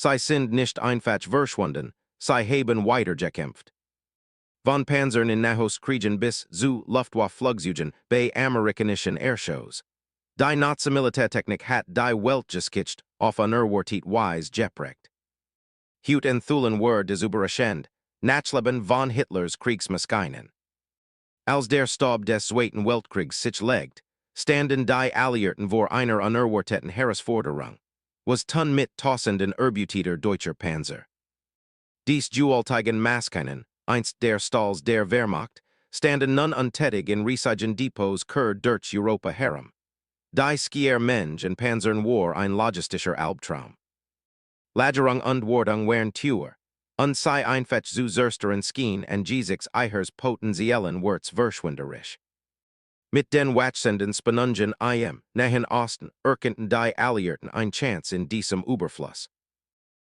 sei sind nicht einfach verschwunden, sei haben weitergekämpft. Von Panzern in Nachkriegsdeutschland bis zu Luftwaffenflugzeugen bei amerikanischen Airshows. Die Nazi-Militärtechnik hat die Welt geschicht auf unerwartet Weise geprägt. Hut enthulen were des Überraschend, Nachleben von Hitlers Kriegsmaschinen. Als der Stab des Zweiten Weltkriegs sich legt, standen die Alliierten vor einer unerwarteten Herausforderung, was tun mit tausenden Erbeutiter deutscher Panzer. Dies gewaltigen Maschinen, einst der Stalls der Wehrmacht, standen nun untätig in riesigen Depots durch Europa herum. Die Skier Mensch und Panzern war ein logistischer Albtraum. Lagerung und Wartung waren teuer, und sei einfach zu zerstörern Skien und Gesicks Eihers potenziellen Wirts verschwenderisch. Mit den wachsenden Spannungen im Nahen Osten erkannten die Alliierten ein Chance in diesem Überfluss.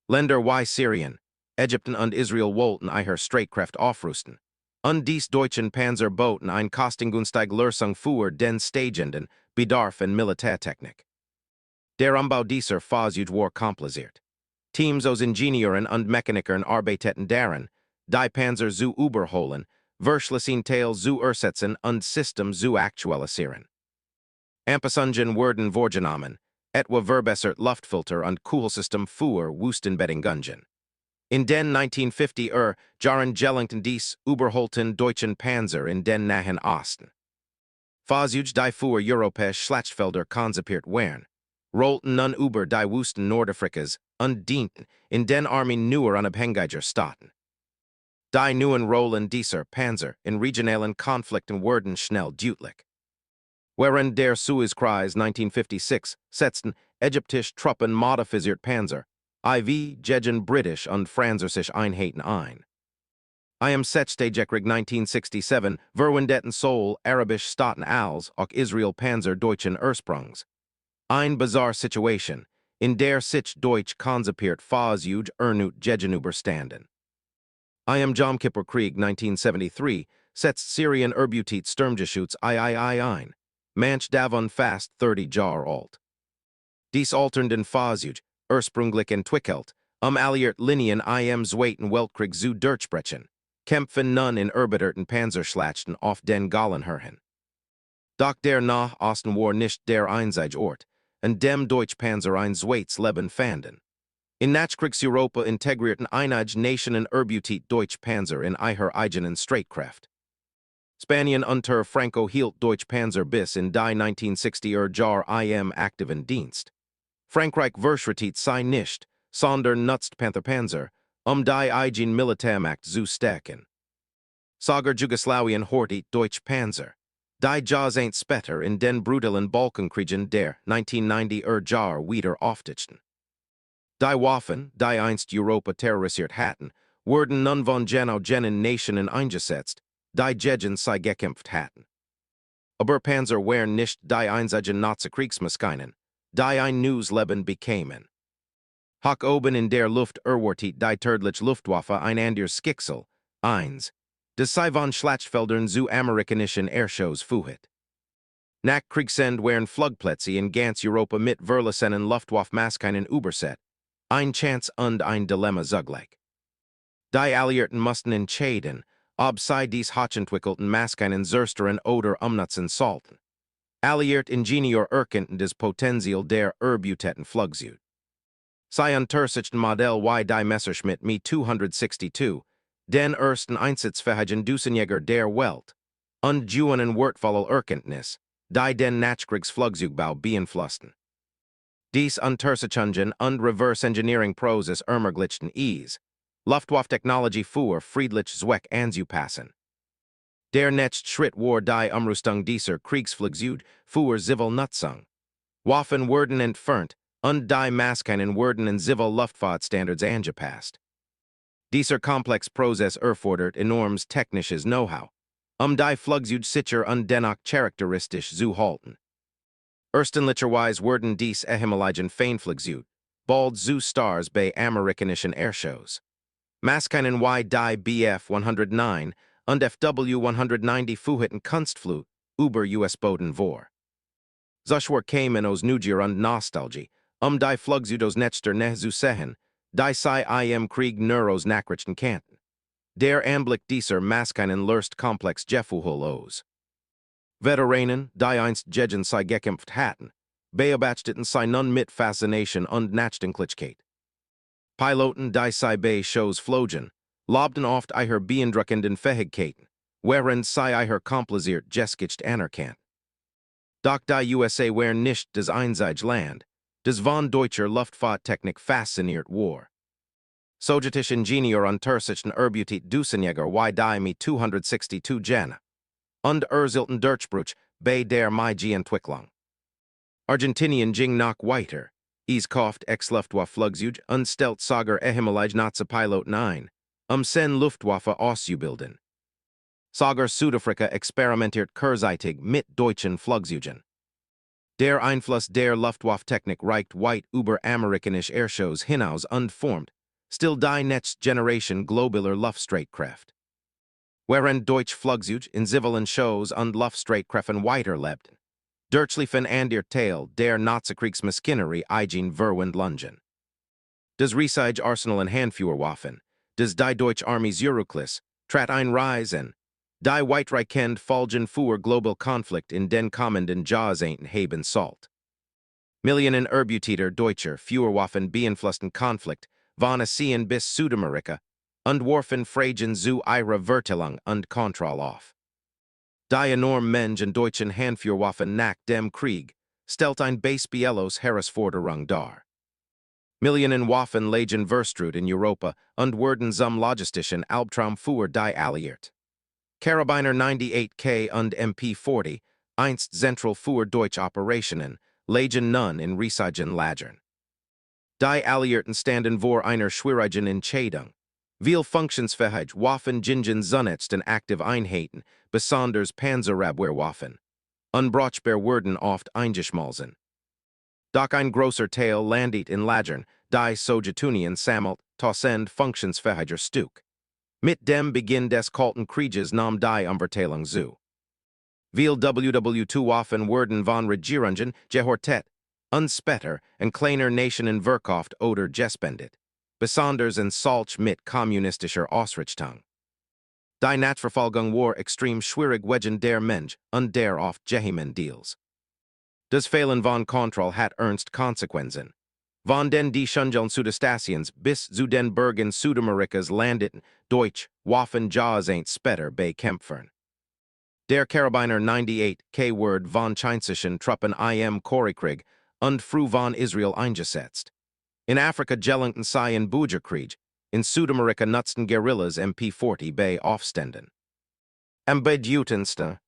Länder wie Syrien, Ägypten und Israel wollten ihre Streitkräfte aufrüsten, und dies deutschen Panzer boten ein kostengünstige Lösung für den steigenden Bedarf an Militärtechnik. Der Umbau dieser Fahrzeuge war kompliziert. Teams aus Ingenieuren und Mechanikern arbeiteten daran, die Panzer zu überholen, verschlissen Teil zu ersetzen und System zu aktualisieren. Anpassungen wurden vorgenommen, etwa verbessert Luftfilter und Kühlsystem für Wüstenbedingungen. In den 1950er Jahren gelangten dies überholten deutschen Panzer in den Nahen Osten. Fahrzeuge, die für europäische Schlachtfelder konzipiert waren, rollten nun über die Wüsten Nordafrikas und dienten in den Armeen neuer unabhängiger Staaten. Die neuen Rollen dieser Panzer in regionalen Konflikten wurden schnell deutlich. Während der Suezkrieg 1956 setzten ägyptische Truppen modifisiert Panzer, IV gegen British und französische Einheiten ein. Im 16. Krieg 1967 verwendeten Soul arabische Staaten als auch Israel Panzer deutschen Ursprungs. Eine bizarre Situation, in der sich Deutsch konzipiert Fahrzeuge erneut gegenüberstanden. Im Yom Kippur Krieg 1973 setzt Syrien Erbeutite Sturmgeschütz III ein, manch davon fast 30 Jahre alt. Dies alternden Fahrzeuge, ursprünglich entwickelt, Alliiert Linien im Zweiten Weltkrieg zu durchbrechen, kämpfen nun in erbitterten Panzerschlachten auf den Gallenhöhen. Doch der Nach Osten war nicht der einzige Ort, an dem Deutsche Panzer ein zweites Leben fanden. In Nachkriegseuropa integrierten einige Nationen erbeutite Deutsche Panzer in ihrer eigenen Streitkräfte. Spanien unter Franco hielt Deutsche Panzer bis in die 1960er Jahre im aktiven Dienst. Frankreich verschritt sei nicht, sondern nutzt Pantherpanzer, die eigene Militärmacht zu stärken. Sogar Jugoslawien hortet Deutsche Panzer. Die Jahrzehnte später in den brutalen Balkankriegen der 1990er Jahre wieder auftauchten. Die Waffen, die einst Europa terrorisiert hatten, wurden nun von jenen Nationen eingesetzt, die gegen sie gekämpft hatten. Aber Panzer waren nicht die einzigen Nazi-Kriegsmaschinen, die ein neues Leben bekämen. Hoch oben in der Luft erwartet die tödliche Luftwaffe ein anderes Schicksal, eins, das sie von Schlachtfeldern zu amerikanischen Airshows fuhrt. Nach Kriegsende waren Flugplätze in ganz Europa mit verlassenen Luftwaffenmaschinen übersät, ein Chance und ein Dilemma zugleich. Die Alliierten mussten entscheiden, ob sie dies hochentwickelten Maschinen zerstören oder umnutzen sollten. Alliiert Ingenieur erkannten das Potenzial der erbeuteten Flugzeuge. Sie untersuchten Modell wie die Messerschmitt Me 262, den ersten einsatzfähigen Düsenjäger der Welt, und gewannen wertvolle Erkenntnis, die den Nachkriegsflugzeugbau beeinflussten. Dies Untersuchungen und Reverse Engineering Prozess ermöglichten es, Luftwaffe-Technologie für friedlich Zweck anzupassen. Der nächste Schritt war die Umrüstung dieser Kriegsflugzeuge für Zivil Nutzung. Waffen wurden entfernt, und die Maschinen wurden in Zivil Luftfahrtstandards angepasst. Dieser komplexe Prozess erfordert enormes technisches Know-how, die Flugzeuge sicher und dennoch charakteristisch zu halten. Erstlicherweise wurden dies ehemaligen Feindflugzeuge, bald zu Stars bei amerikanischen Airshows. Maschinen wie die Bf-109 und Fw-190 fuhrten Kunstflug über US-Boden vor. Solche kämen aus Neugier und Nostalgie, die Flugzeuge aus nächster Nähe zu sehen, Die sei im Krieg Neuros Nachrichten kannten. Der Anblick dieser Maskinen löst komplex Gefühle aus. Veteranen, die einst gegen sie gekämpft hatten, beobachteten sie nun mit Faszination und Nachdenklichkeit. Piloten, die sie bei Shows flogen, lobten oft ihre beeindruckenden Fähigkeiten, während sie ihre kompliziert Geschichte anerkannten. Doch die USA waren nicht das einzige Land, das von deutscher Luftfahrttechnik fasziniert war. Sowjetische Ingenieur untersuchten Erbutit Düsenjäger wie die mit 262 Jana und erzielten Durchbruch bei der Entwicklung. Argentinien ging nach weiter, es kauft ex Luftwaffenflugzeug und stellt sogar ehemalige Nazi-Piloten ein, sen Luftwaffe auszubilden. Sogar Südafrika experimentiert kurzeitig mit deutschen Flugzeugen. Der Einfluss der Luftwaffe-Technik reicht weit über amerikanische Airshows hinaus und formt still die next generation globaler Luftstreitkräfte. Während deutsche Flugzeuge in zivilen Shows und Luftstreitkräften weiterlebten, durchliefen an der Teil der Nazi-Kriegsmaschinerie eigen Verwandlungen. Das riesige Arsenal an Handfeuerwaffen, das die Deutsche Armee Zurückließ, trat ein Reisen, die weitreichend Folgen für global Konflikt in den kommenden Jahrzehnten haben sollt. Millionen Erbutiter deutscher Feuerwaffen beeinflussten Konflikt von Asien bis Südamerika und warfen Fragen zu ihrer Verteilung und Kontrolle auf. Die enorme Menge an deutschen Handfeuerwaffen nach dem Krieg stellt ein beispiellos Herausforderung dar. Millionen Waffen lagen verstreut in Europa und wurden zum logistischen Albtraum für die Alliierten. Karabiner 98K und MP40, einst zentral für deutsche Operationen, lagen nun in riesigen Lagern. Die Alliierten standen vor einer schwierigen Entscheidung. Viel funktionsfähig Waffen gingen zunächst in aktive Einheiten, besonders Panzerabwehrwaffen. Unbrauchbar wurden oft eingeschmolzen. Doch ein großer Teil landet in Lagern, die Sowjetunion sammelt, tausend funktionsfähiger Stück. Mit dem Beginn des Kalten Krieges nahm die Umverteilung zu. Viel WW2-Waffen wurden von Regierungen gehortet, und später in kleiner Nationen verkauft oder gespendet, besonders in solch mit kommunistischer Ausrichtung. Die Nachverfolgung war extrem schwierig wegen der Mensch und der oft gehemen Deals. Das Fehlen von Kontrolle hat ernst Konsequenzen. Von den die Schungeln Südostasiens bis zu den Bergen Südamerikas landeten Deutsch Waffen Jahrzehnte später bei Kämpfern. Der Karabiner 98K wurde von chinesischen Truppen im Koreakrieg und früh von Israel eingesetzt. In Afrika gelangten sie in Bürgerkrieg, in Südamerika nutzten Guerillas MP40 bei Aufständen. Am bedeutendsten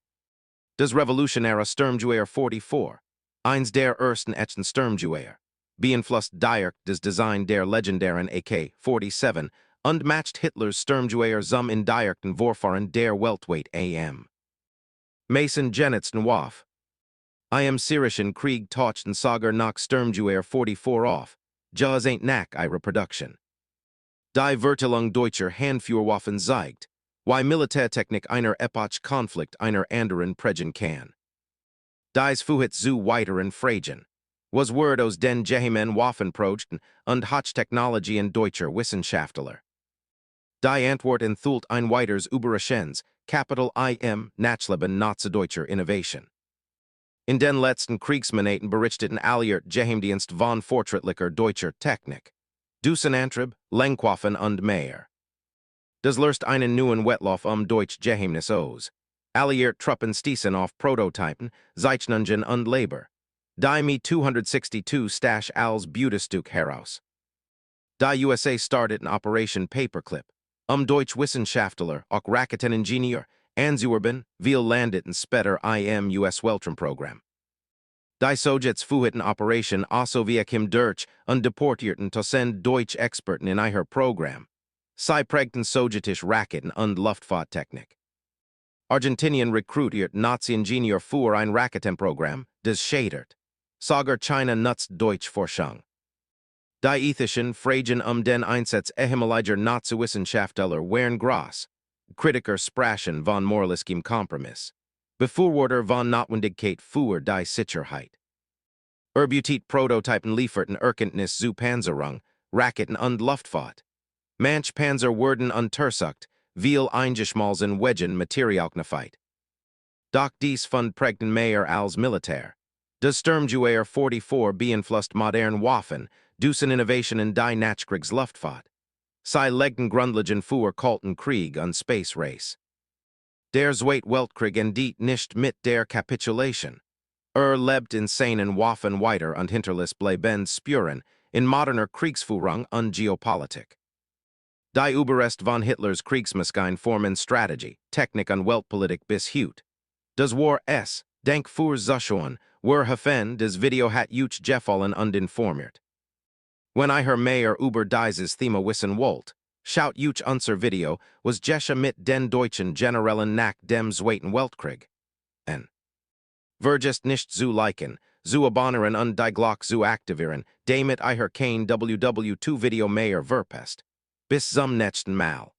das revolutionäre Sturmgewehr 44, eins der ersten echten Sturmgewehr, beeinflusst direkt das Design der legendären AK-47 und matcht Hitlers Sturmgewehr zum indirekten Vorfahren der weltweit am. Mason genetsten Waff. Im syrischen Krieg tauchten sogar nach Sturmgewehr 44 auf, Jahrzehnte nach ihrer Produktion. Die Verteilung deutscher Handfeuerwaffen zeigt, wie Militärtechnik einer Epoch Konflikt einer anderen prägen kann. Dies führt zu weiteren Fragen. Was wird aus den gehemen Waffenprojekten und Hochtechnologien deutscher Wissenschaftler? Die Antwort enthüllt ein weiteres Überraschendes Kapitel im Nachleben Nazi-deutscher Innovation. In den letzten Kriegsmonaten berichteten Alliierte Geheimdienst von fortschrittlicher deutscher Technik, Düsenantrieb, Lenkwaffen und mehr. Das löst einen neuen Wettlauf deutsch Geheimnis aus. Alliierte Truppen stießen auf Prototypen, Zeichnungen und Labor. Die mit 262 Stash als Beautestück heraus. Die USA starteten Operation Paperclip, deutsch Wissenschaftler, auch Raketeningenieur, anzuwerben, viel landeten später im US-Weltraumprogramm. Die Sowjets führten Operation Osowiekim durch und deportierten tausend deutsche Experten in ihr Programm. Sie prägten sowjetische Raketen und Luftfahrttechnik. Argentinien rekrutiert Nazi-Ingenieur für ein Raketenprogramm, das scheitert. Sogar China nutzt deutsche Forschung. Die ethischen Fragen den Einsatz ehemaliger Nazi-Wissenschaftler waren groß. Kritiker sprachen von moralischem Kompromiss. Befürworter von Notwendigkeit für die Sicherheit. Erbutit Prototypen lieferten Erkenntnis zu Panzerung, Raketen und Luftfahrt. Manch Panzer wurden untersucht, viel eingeschmolzen Wedgen Materialknafheit. Doch dies von prägten mehr als Militär. Das Sturmgewehr 44 beeinflusst modern Waffen, dusen Innovationen die Nachkriegsluftfahrt. Sie legten Grundlagen für kalten Krieg und Space Race. Der Zweite Weltkrieg endet nicht mit der Kapitulation. Lebt in seinen Waffen weiter und hinterließ bleibende Spuren in moderner Kriegsführung und Geopolitik. Die Überreste von Hitlers Kriegsmaschine formen Strategie, Technik und Weltpolitik bis heute. Das war es, Dank für Zuschauen, Hafen des Video hat euch gefallen und informiert. Wenn ihr mehr über dieses Thema wissen wollt, schaut euch unser Video, was Geschichte mit den deutschen Generälen nach dem Zweiten Weltkrieg. N. Vergesst nicht zu liken, zu abonnieren und die Glocke zu aktivieren, damit ihr kein WW2 Video mehr verpasst. Bis zum nächsten Mal.